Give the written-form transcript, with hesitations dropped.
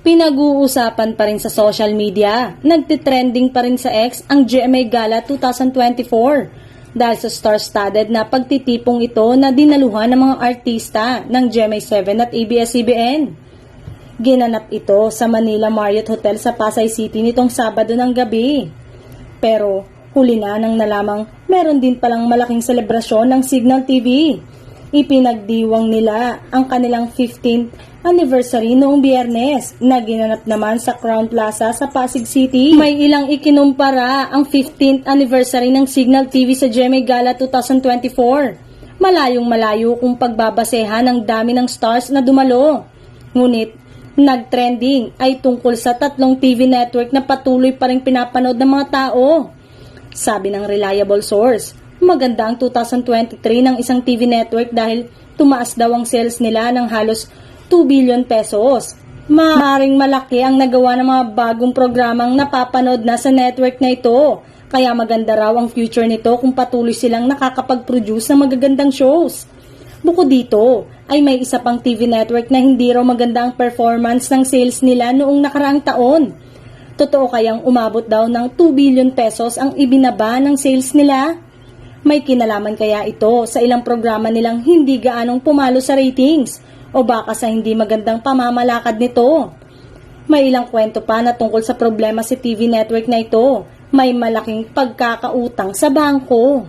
Pinag-uusapan pa rin sa social media, nagtitrending pa rin sa X ang GMA Gala 2024 dahil sa star-studded na pagtitipong ito na dinaluhan ng mga artista ng GMA7 at ABS-CBN. Ginanap ito sa Manila Marriott Hotel sa Pasay City nitong Sabado ng gabi. Pero huli na nang nalamang meron din palang malaking selebrasyon ng Signal TV. Ipinagdiwang nila ang kanilang 15th anniversary noong Biyernes na ginanap naman sa Crown Plaza sa Pasig City. May ilang ikinumpara ang 15th anniversary ng Signal TV sa GMA Gala 2024. Malayong malayo kung pagbabasehan ng dami ng stars na dumalo. Ngunit nag-trending ay tungkol sa tatlong TV network na patuloy pa rin pinapanood ng mga tao. Sabi ng reliable source, maganda ang 2023 ng isang TV network dahil tumaas daw ang sales nila ng halos 2 billion pesos. Maaaring malaki ang nagawa ng mga bagong programang napapanood na sa network na ito. Kaya maganda raw ang future nito kung patuloy silang nakakapag-produce ng magagandang shows. Bukod dito, ay may isa pang TV network na hindi raw maganda ang performance ng sales nila noong nakaraang taon. Totoo kayang umabot daw ng 2 billion pesos ang ibinaba ng sales nila? May kinalaman kaya ito sa ilang programa nilang hindi gaanong pumalo sa ratings o baka sa hindi magandang pamamalakad nito? May ilang kwento pa na tungkol sa problema sa TV network na ito. May malaking pagkakautang sa bangko.